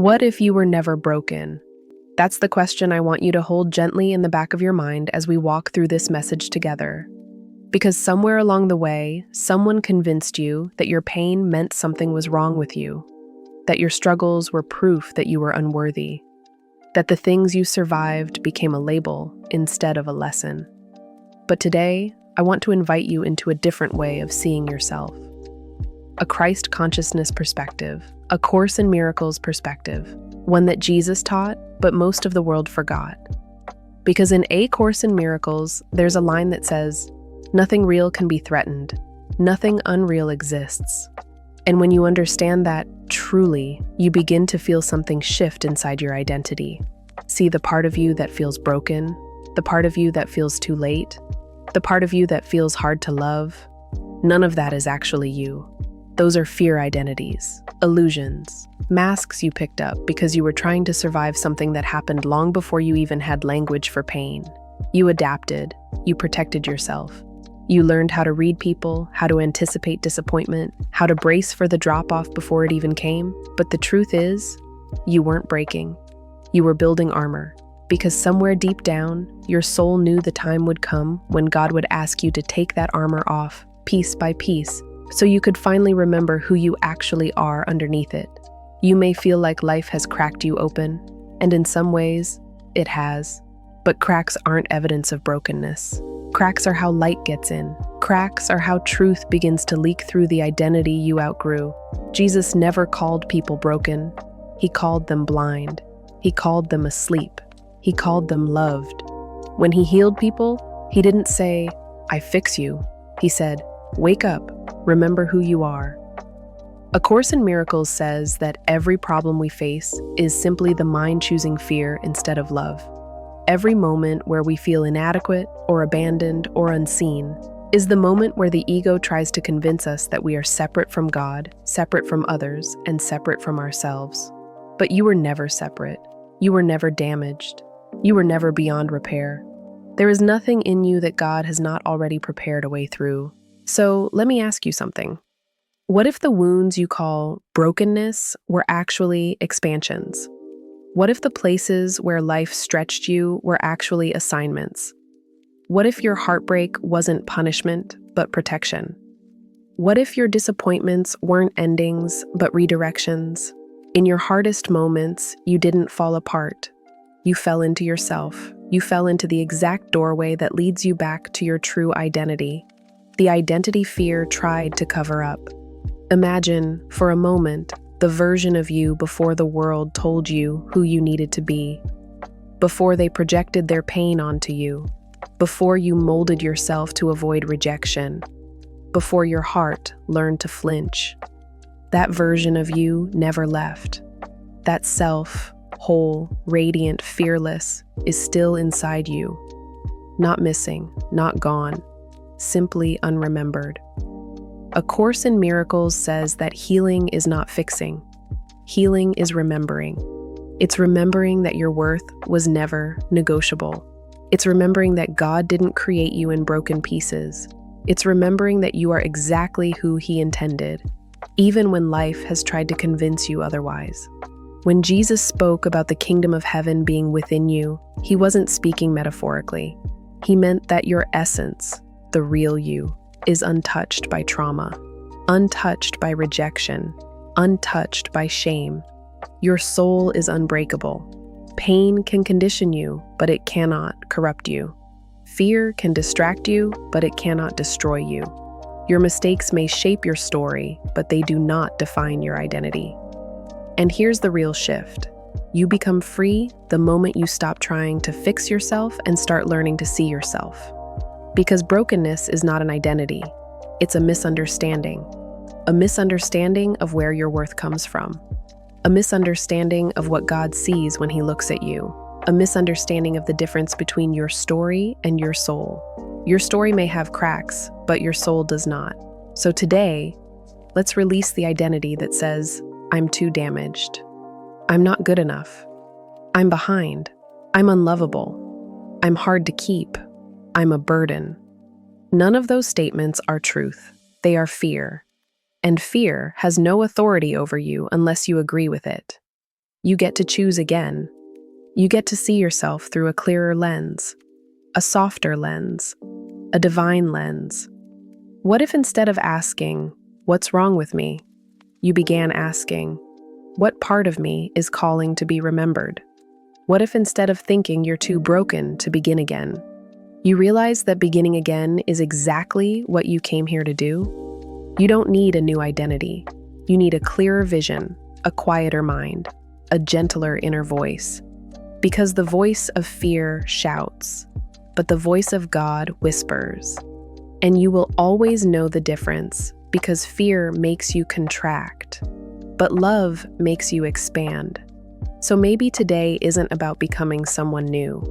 What if you were never broken? That's the question I want you to hold gently in the back of your mind as we walk through this message together. Because somewhere along the way, someone convinced you that your pain meant something was wrong with you, that your struggles were proof that you were unworthy, that the things you survived became a label instead of a lesson. But today, I want to invite you into a different way of seeing yourself. A Christ consciousness perspective, a Course in Miracles perspective, one that Jesus taught, but most of the world forgot. Because in A Course in Miracles, there's a line that says, "Nothing real can be threatened. Nothing unreal exists." And when you understand that truly, you begin to feel something shift inside your identity. See the part of you that feels broken, the part of you that feels too late, the part of you that feels hard to love. None of that is actually you. Those are fear identities, illusions, masks you picked up because you were trying to survive something that happened long before you even had language for pain. You adapted, you protected yourself. You learned how to read people, how to anticipate disappointment, how to brace for the drop-off before it even came. But the truth is, you weren't breaking. You were building armor. Because somewhere deep down, your soul knew the time would come when God would ask you to take that armor off, piece by piece, so you could finally remember who you actually are underneath it. You may feel like life has cracked you open, and in some ways, it has. But cracks aren't evidence of brokenness. Cracks are how light gets in. Cracks are how truth begins to leak through the identity you outgrew. Jesus never called people broken. He called them blind. He called them asleep. He called them loved. When he healed people, he didn't say, "I fix you." He said, "Wake up. Remember who you are." A Course in Miracles says that every problem we face is simply the mind choosing fear instead of love. Every moment where we feel inadequate or abandoned or unseen is the moment where the ego tries to convince us that we are separate from God, separate from others, and separate from ourselves. But you were never separate. You were never damaged. You were never beyond repair. There is nothing in you that God has not already prepared a way through. So let me ask you something. What if the wounds you call brokenness were actually expansions? What if the places where life stretched you were actually assignments? What if your heartbreak wasn't punishment, but protection? What if your disappointments weren't endings, but redirections? In your hardest moments, you didn't fall apart. You fell into yourself. You fell into the exact doorway that leads you back to your true identity. The identity fear tried to cover up. Imagine, for a moment, the version of you before the world told you who you needed to be, before they projected their pain onto you, before you molded yourself to avoid rejection, before your heart learned to flinch. That version of you never left. That self, whole, radiant, fearless, is still inside you. Not missing, not gone, simply unremembered. A Course in Miracles says that healing is not fixing. Healing is remembering. It's remembering that your worth was never negotiable. It's remembering that God didn't create you in broken pieces. It's remembering that you are exactly who He intended, even when life has tried to convince you otherwise. When Jesus spoke about the kingdom of heaven being within you, He wasn't speaking metaphorically. He meant that your essence, the real you, is untouched by trauma, untouched by rejection, untouched by shame. Your soul is unbreakable. Pain can condition you, but it cannot corrupt you. Fear can distract you, but it cannot destroy you. Your mistakes may shape your story, but they do not define your identity. And here's the real shift. You become free the moment you stop trying to fix yourself and start learning to see yourself. Because brokenness is not an identity, it's a misunderstanding of where your worth comes from, a misunderstanding of what God sees when He looks at you, a misunderstanding of the difference between your story and your soul. Your story may have cracks, but your soul does not. So today, let's release the identity that says, "I'm too damaged. I'm not good enough. I'm behind. I'm unlovable. I'm hard to keep. I'm a burden." None of those statements are truth. They are fear. And fear has no authority over you unless you agree with it. You get to choose again. You get to see yourself through a clearer lens, a softer lens, a divine lens. What if instead of asking, "What's wrong with me?" you began asking, "What part of me is calling to be remembered?" What if instead of thinking you're too broken to begin again, you realize that beginning again is exactly what you came here to do? You don't need a new identity. You need a clearer vision, a quieter mind, a gentler inner voice. Because the voice of fear shouts, but the voice of God whispers. And you will always know the difference because fear makes you contract, but love makes you expand. So maybe today isn't about becoming someone new.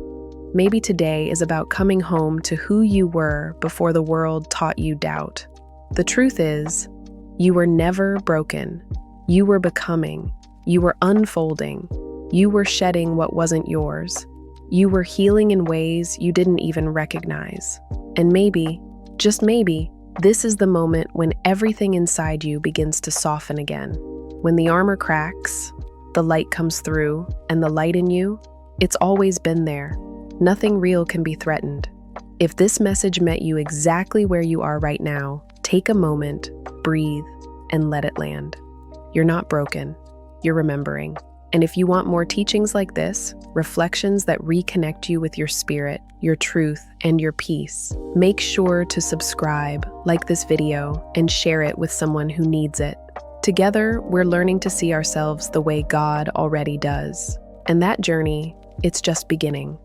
Maybe today is about coming home to who you were before the world taught you doubt. The truth is, you were never broken. You were becoming. You were unfolding. You were shedding what wasn't yours. You were healing in ways you didn't even recognize. And maybe, just maybe, this is the moment when everything inside you begins to soften again. When the armor cracks, the light comes through, and the light in you, it's always been there. Nothing real can be threatened. If this message met you exactly where you are right now, take a moment, breathe, and let it land. You're not broken. You're remembering. And if you want more teachings like this, reflections that reconnect you with your spirit, your truth, and your peace, make sure to subscribe, like this video, and share it with someone who needs it. Together, we're learning to see ourselves the way God already does. And that journey, it's just beginning.